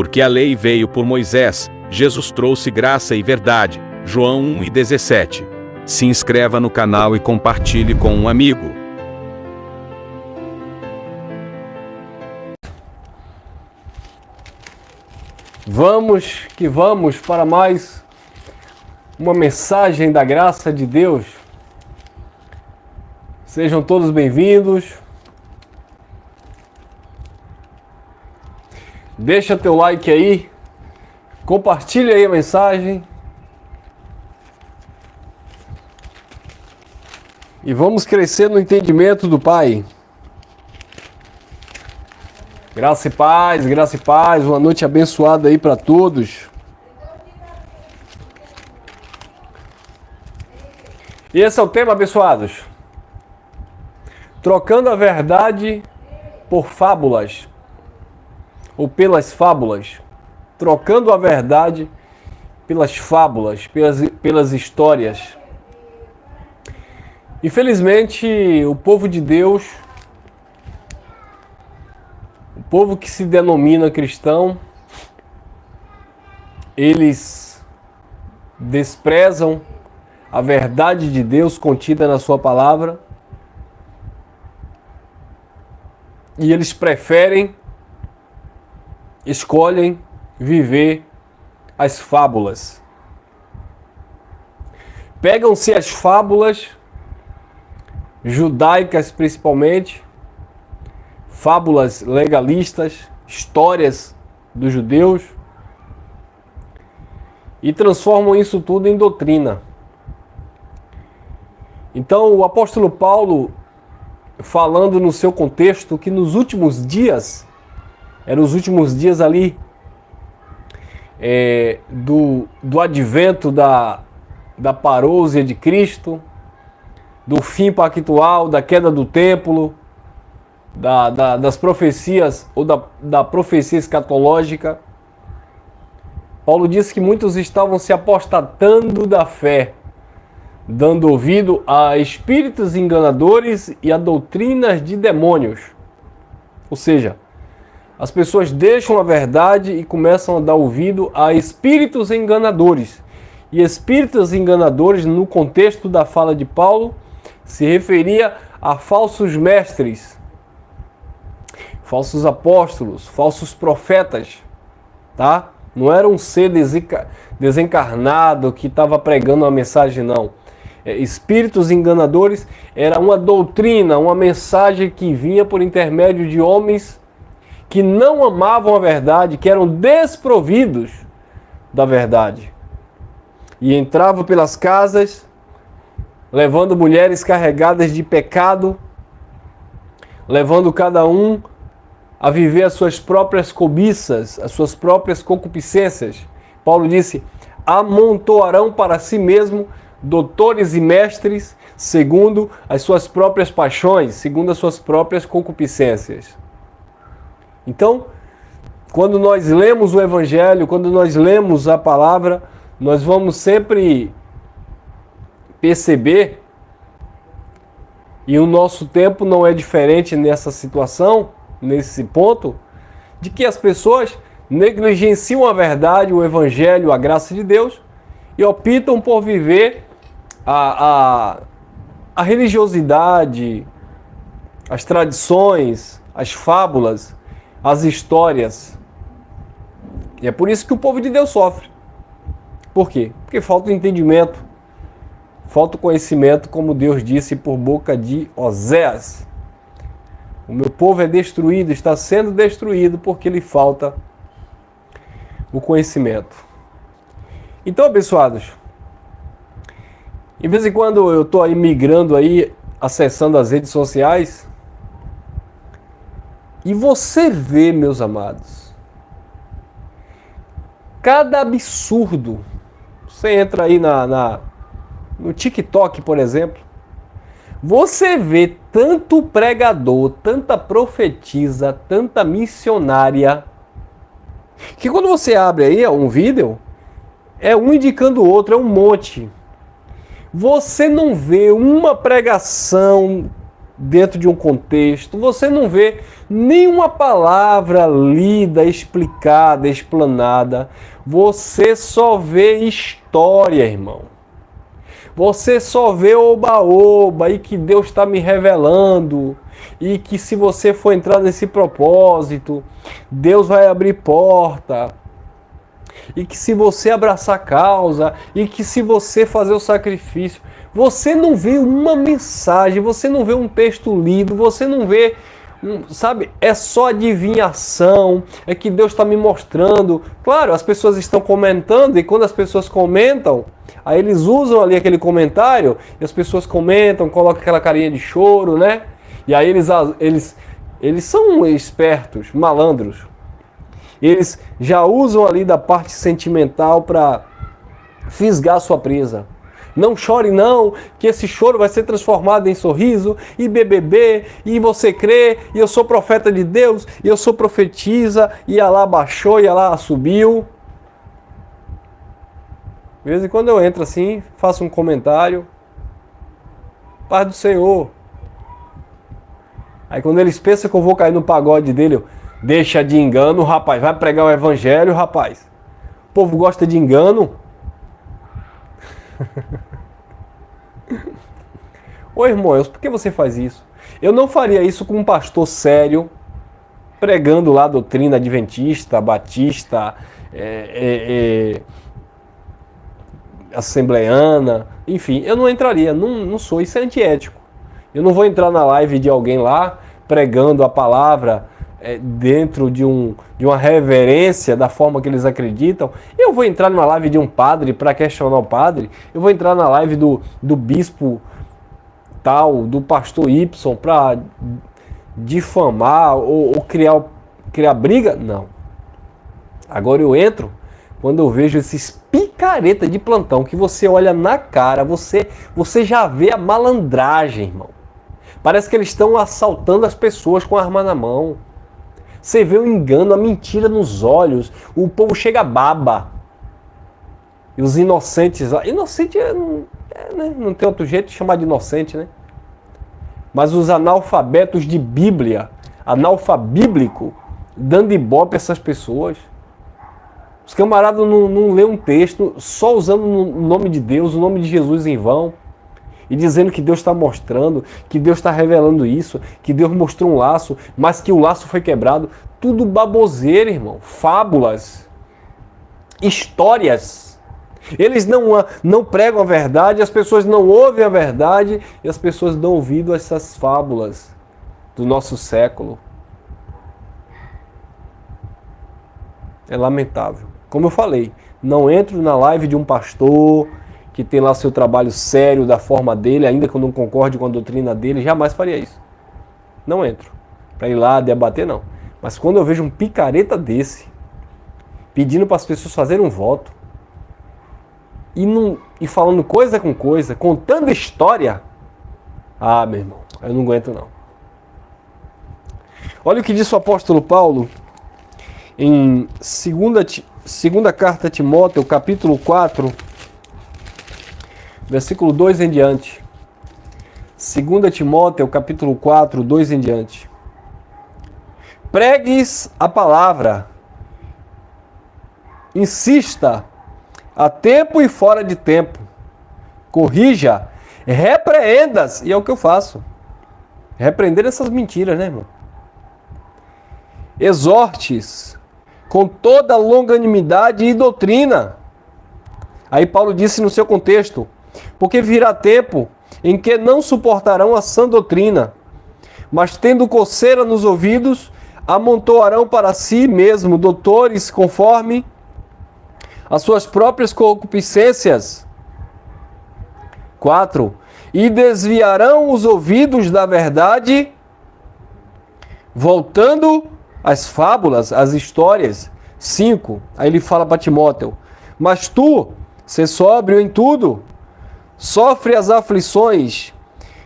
Porque a lei veio por Moisés, Jesus trouxe graça e verdade. João 1:17. Se inscreva no canal e compartilhe com um amigo. Vamos que vamos para mais uma mensagem da graça de Deus. Sejam todos bem-vindos. Deixa teu like aí, compartilha aí a mensagem e vamos crescer no entendimento do Pai. Graça e paz, uma noite abençoada aí para todos. E esse é o tema, abençoados. Trocando a verdade por fábulas, ou pelas fábulas. Trocando a verdade pelas fábulas, pelas histórias. Infelizmente, o povo de Deus, o povo que se denomina cristão, eles desprezam a verdade de Deus contida na sua palavra e eles escolhem viver as fábulas. Pegam-se as fábulas judaicas principalmente, fábulas legalistas, histórias dos judeus, e transformam isso tudo em doutrina. Então o apóstolo Paulo, falando no seu contexto, que nos últimos dias, eram os últimos dias ali do advento da parousia de Cristo, do fim pactual, da queda do templo, das profecias, ou da profecia escatológica. Paulo disse que muitos estavam se apostatando da fé, dando ouvido a espíritos enganadores e a doutrinas de demônios. Ou seja, as pessoas deixam a verdade e começam a dar ouvido a espíritos enganadores. E espíritos enganadores, no contexto da fala de Paulo, se referia a falsos mestres, falsos apóstolos, falsos profetas, tá? Não era um ser desencarnado que estava pregando uma mensagem, não. Espíritos enganadores era uma doutrina, uma mensagem que vinha por intermédio de homens que não amavam a verdade, que eram desprovidos da verdade. E entravam pelas casas, levando mulheres carregadas de pecado, levando cada um a viver as suas próprias cobiças, as suas próprias concupiscências. Paulo disse: amontoarão para si mesmo doutores e mestres, segundo as suas próprias paixões, segundo as suas próprias concupiscências. Então, quando nós lemos o Evangelho, quando nós lemos a palavra, nós vamos sempre perceber, e o nosso tempo não é diferente nessa situação, nesse ponto, de que as pessoas negligenciam a verdade, o Evangelho, a graça de Deus, e optam por viver a religiosidade, as tradições, as fábulas, as histórias. E é por isso que o povo de Deus sofre. Por quê? Porque falta o entendimento, falta o conhecimento, como Deus disse por boca de Oséias. O meu povo é destruído, está sendo destruído porque lhe falta o conhecimento. Então, abençoados, de vez em quando eu estou aí migrando aí, acessando as redes sociais, e você vê, meus amados, cada absurdo. Você entra aí no TikTok, por exemplo, você vê tanto pregador, tanta profetisa, tanta missionária, que quando você abre aí um vídeo, é um indicando o outro, é um monte. Você não vê uma pregação dentro de um contexto, você não vê nenhuma palavra lida, explicada, explanada. Você só vê história, irmão. Você só vê oba-oba e que Deus está me revelando. E que se você for entrar nesse propósito, Deus vai abrir porta. E que se você abraçar a causa, e que se você fazer o sacrifício, você não vê uma mensagem, você não vê um texto lido, você não vê, sabe, é só adivinhação, é que Deus está me mostrando. Claro, as pessoas estão comentando, e quando as pessoas comentam, aí eles usam ali aquele comentário, e as pessoas comentam, colocam aquela carinha de choro, né? E aí eles são espertos, malandros. Eles já usam ali da parte sentimental para fisgar a sua presa. Não chore não, que esse choro vai ser transformado em sorriso, e BBB, e você crê, e eu sou profeta de Deus, e eu sou profetisa, e Alá baixou, e Alá subiu. De vez em quando eu entro assim, faço um comentário, paz do Senhor. Aí quando eles pensam que eu vou cair no pagode dele, eu, deixa de engano, rapaz, vai pregar o evangelho, rapaz. O povo gosta de engano. Ô irmãos, por que você faz isso? Eu não faria isso com um pastor sério, pregando lá a doutrina adventista, batista, assembleana, enfim, eu não entraria, não sou, isso é antiético. Eu não vou entrar na live de alguém lá, pregando a palavra dentro de uma reverência da forma que eles acreditam. Eu vou entrar na live de um padre para questionar o padre, eu vou entrar na live do bispo tal, do pastor Y, para difamar ou criar briga? Não. Agora eu entro quando eu vejo esses picareta de plantão, que você olha na cara, você já vê a malandragem, irmão. Parece que eles estão assaltando as pessoas com a arma na mão. Você vê o engano, a mentira nos olhos. O povo chega baba. E os inocentes... Inocente né? Não tem outro jeito de chamar de inocente, né? Mas os analfabetos de Bíblia, analfabíblico, dando ibope a essas pessoas. Os camaradas não lêem um texto, só usando o nome de Deus, o nome de Jesus em vão. E dizendo que Deus está mostrando, que Deus está revelando isso, que Deus mostrou um laço, mas que o laço foi quebrado. Tudo baboseira, irmão. Fábulas. Histórias. Eles não pregam a verdade, as pessoas não ouvem a verdade, e as pessoas dão ouvido a essas fábulas do nosso século. É lamentável. Como eu falei, não entro na live de um pastor que tem lá seu trabalho sério, da forma dele, ainda que eu não concorde com a doutrina dele, jamais faria isso. Não entro. Para ir lá debater, não. Mas quando eu vejo um picareta desse, pedindo para as pessoas fazerem um voto, e falando coisa com coisa, contando história, meu irmão, eu não aguento não. Olha o que diz o apóstolo Paulo em segunda carta a Timóteo, capítulo 4, versículo 2 em diante. 2 Timóteo, capítulo 4, 2 em diante. Pregues a palavra, insista, a tempo e fora de tempo, corrija, repreendas, e é o que eu faço. Repreender essas mentiras, né, irmão? Exortes com toda longanimidade e doutrina. Aí Paulo disse no seu contexto, porque virá tempo em que não suportarão a sã doutrina, mas tendo coceira nos ouvidos, amontoarão para si mesmo doutores conforme as suas próprias concupiscências. 4. E desviarão os ouvidos da verdade, voltando às fábulas, às histórias. 5. Aí ele fala para Timóteo, mas tu, sê sóbrio em tudo, sofre as aflições,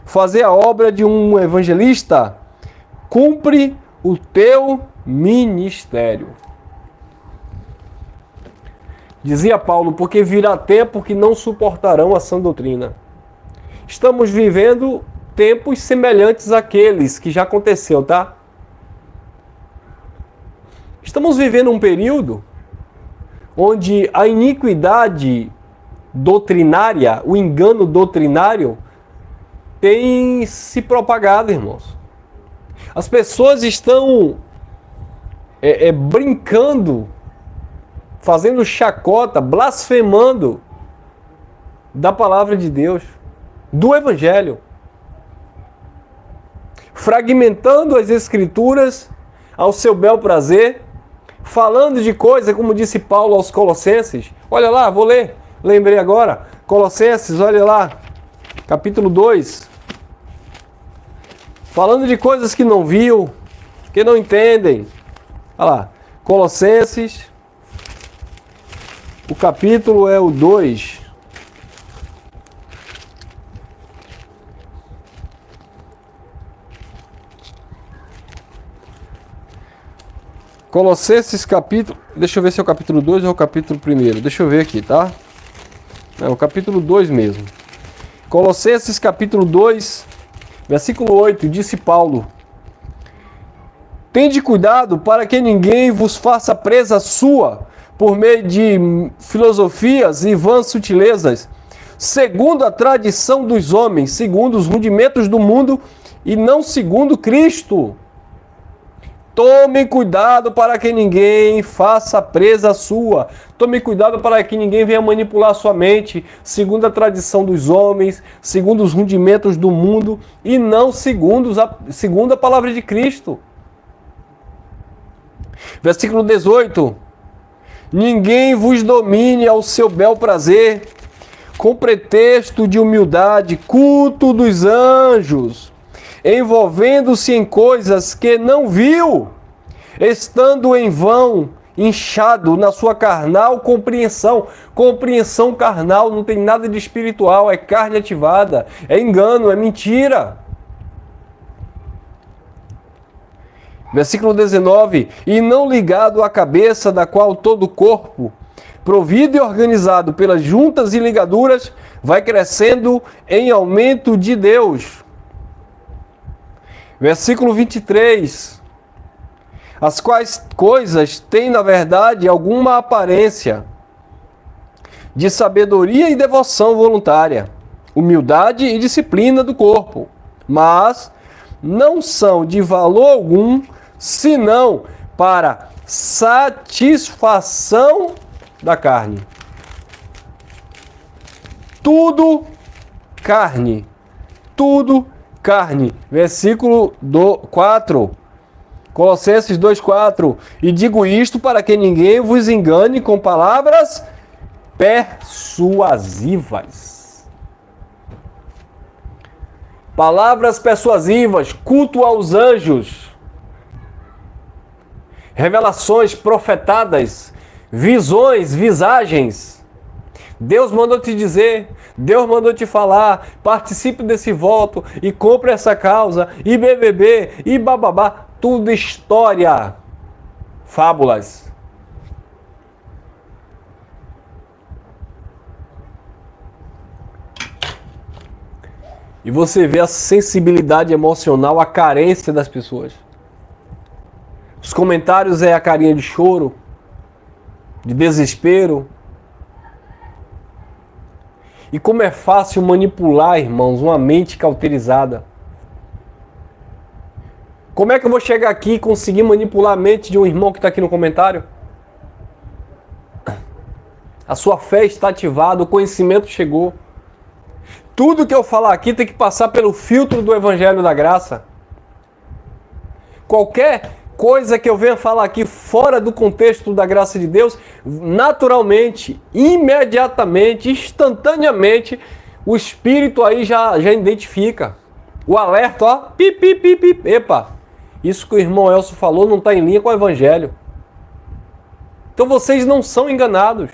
fazer a obra de um evangelista, cumpre o teu ministério. Dizia Paulo, porque virá tempo que não suportarão a sã doutrina. Estamos vivendo tempos semelhantes àqueles que já aconteceu, tá? Estamos vivendo um período onde a iniquidade doutrinária, o engano doutrinário, tem se propagado, irmãos. As pessoas estão brincando, fazendo chacota, blasfemando da palavra de Deus, do Evangelho, fragmentando as Escrituras ao seu bel prazer, falando de coisa, como disse Paulo aos Colossenses. Olha lá, vou ler, lembrei agora. Colossenses, olha lá, capítulo 2. Falando de coisas que não viu, que não entendem. Olha lá, Colossenses, o capítulo é o 2. Colossenses capítulo... Deixa eu ver se é o capítulo 2 ou o capítulo 1. Deixa eu ver aqui, tá? É o capítulo 2 mesmo. Colossenses capítulo 2, versículo 8, disse Paulo: tende cuidado para que ninguém vos faça presa sua por meio de filosofias e vãs sutilezas, segundo a tradição dos homens, segundo os rudimentos do mundo e não segundo Cristo. Tome cuidado para que ninguém faça presa sua. Tome cuidado para que ninguém venha manipular sua mente, segundo a tradição dos homens, segundo os rudimentos do mundo, e não segundo a palavra de Cristo. Versículo 18. Ninguém vos domine ao seu bel prazer, com pretexto de humildade, culto dos anjos, envolvendo-se em coisas que não viu, estando em vão, inchado na sua carnal compreensão. Compreensão carnal não tem nada de espiritual, é carne ativada, é engano, é mentira. Versículo 19. E não ligado à cabeça, da qual todo o corpo, provido e organizado pelas juntas e ligaduras, vai crescendo em aumento de Deus. Versículo 23. As quais coisas têm, na verdade, alguma aparência de sabedoria e devoção voluntária, humildade e disciplina do corpo, mas não são de valor algum, senão para satisfação da carne. Tudo carne. Tudo carne. Versículo 4. Colossenses 2,4. E digo isto para que ninguém vos engane com palavras persuasivas. Palavras persuasivas, culto aos anjos, revelações profetadas, visões, visagens. Deus mandou te dizer, Deus mandou te falar, participe desse voto e compre essa causa, e BBB, e bababá, tudo história, fábulas. E você vê a sensibilidade emocional, a carência das pessoas. Os comentários é a carinha de choro, de desespero. E como é fácil manipular, irmãos, uma mente cauterizada. Como é que eu vou chegar aqui e conseguir manipular a mente de um irmão que está aqui no comentário? A sua fé está ativada, o conhecimento chegou. Tudo que eu falar aqui tem que passar pelo filtro do Evangelho da Graça. Qualquer coisa que eu venha falar aqui fora do contexto da graça de Deus, naturalmente, imediatamente, instantaneamente, o Espírito aí já identifica. O alerta, ó, pip, pip, pip, pip. Epa, isso que o irmão Elcio falou não está em linha com o Evangelho. Então vocês não são enganados.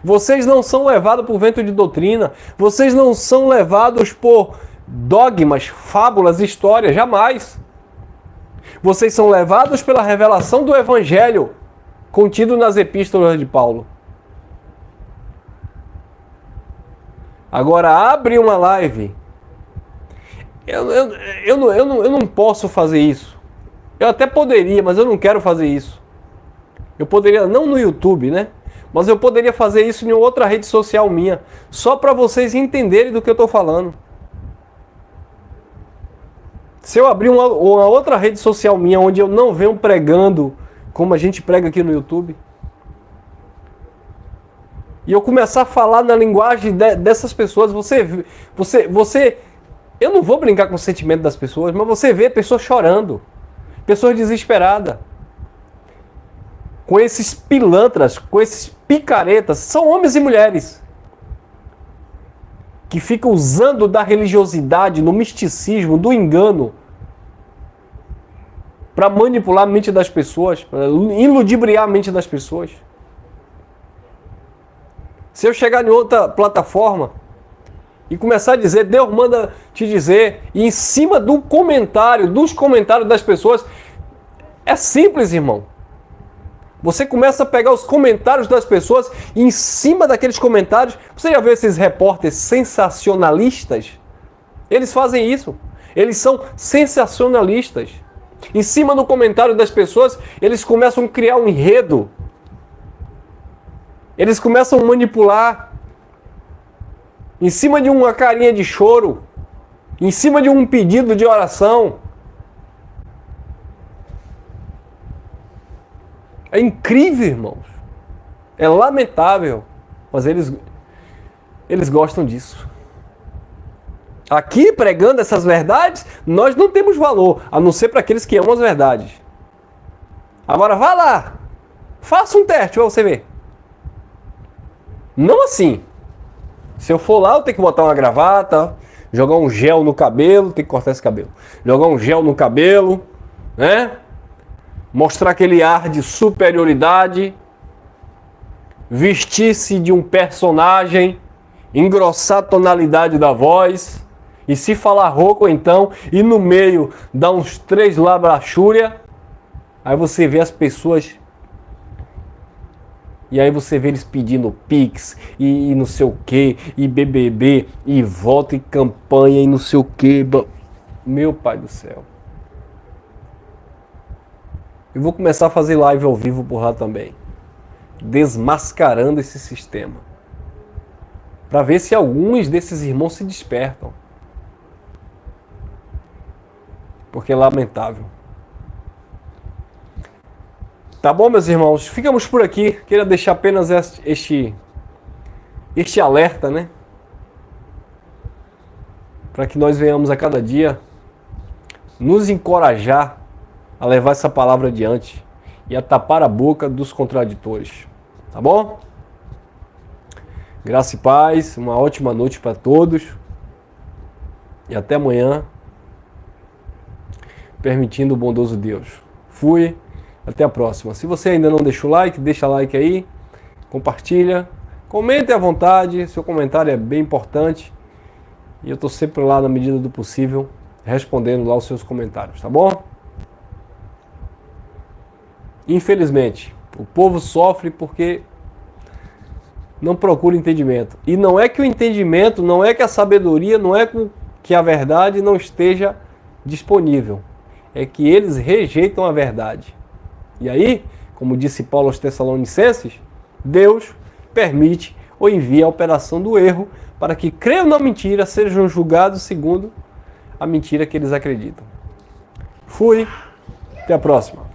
Vocês não são levados por vento de doutrina. Vocês não são levados por dogmas, fábulas, histórias, jamais. Vocês são levados pela revelação do Evangelho contido nas epístolas de Paulo. Agora abre uma live. Eu não posso fazer isso. Eu até poderia, mas eu não quero fazer isso. Eu poderia, não no YouTube, né? Mas eu poderia fazer isso em outra rede social minha, só para vocês entenderem do que eu estou falando. Se eu abrir uma outra rede social minha, onde eu não venho pregando como a gente prega aqui no YouTube, e eu começar a falar na linguagem dessas pessoas, eu não vou brincar com o sentimento das pessoas, mas você vê pessoas chorando, pessoas desesperadas, com esses pilantras, com esses picaretas, são homens e mulheres, que ficam usando da religiosidade, no misticismo, do engano, para manipular a mente das pessoas, para iludibriar a mente das pessoas. Se eu chegar em outra plataforma e começar a dizer, Deus manda te dizer, e em cima dos comentários das pessoas, é simples, irmão. Você começa a pegar os comentários das pessoas e em cima daqueles comentários, você já viu esses repórteres sensacionalistas? Eles fazem isso. Eles são sensacionalistas. Em cima do comentário das pessoas, eles começam a criar um enredo. Eles começam a manipular. Em cima de uma carinha de choro, em cima de um pedido de oração. É incrível, irmãos. É lamentável. Mas eles gostam disso. Aqui, pregando essas verdades, nós não temos valor, a não ser para aqueles que amam as verdades. Agora, vá lá. Faça um teste para você ver. Não assim. Se eu for lá, eu tenho que botar uma gravata, jogar um gel no cabelo, tem que cortar esse cabelo. Jogar um gel no cabelo, né? Mostrar aquele ar de superioridade, vestir-se de um personagem, engrossar a tonalidade da voz, e se falar rouco então, e no meio dar uns 3 labrachúria, aí você vê as pessoas, e aí você vê eles pedindo Pix, e não sei o que, e BBB, e voto e campanha, e não sei o que. Meu pai do céu. Eu vou começar a fazer live ao vivo por lá também, desmascarando esse sistema, para ver se alguns desses irmãos se despertam, porque é lamentável. Tá bom, meus irmãos? Ficamos por aqui. Queria deixar apenas este alerta, né? Para que nós venhamos a cada dia nos encorajar a levar essa palavra adiante e a tapar a boca dos contraditores. Tá bom? Graça e paz, uma ótima noite para todos. E até amanhã, permitindo o bondoso Deus. Fui, até a próxima. Se você ainda não deixou o like, deixa like aí, compartilha, comente à vontade, seu comentário é bem importante. E eu estou sempre lá na medida do possível, respondendo lá os seus comentários, tá bom? Infelizmente, o povo sofre porque não procura entendimento. E não é que o entendimento, não é que a sabedoria, não é que a verdade não esteja disponível. É que eles rejeitam a verdade. E aí, como disse Paulo aos Tessalonicenses, Deus permite ou envia a operação do erro para que creiam na mentira, sejam julgados segundo a mentira que eles acreditam. Fui, até a próxima.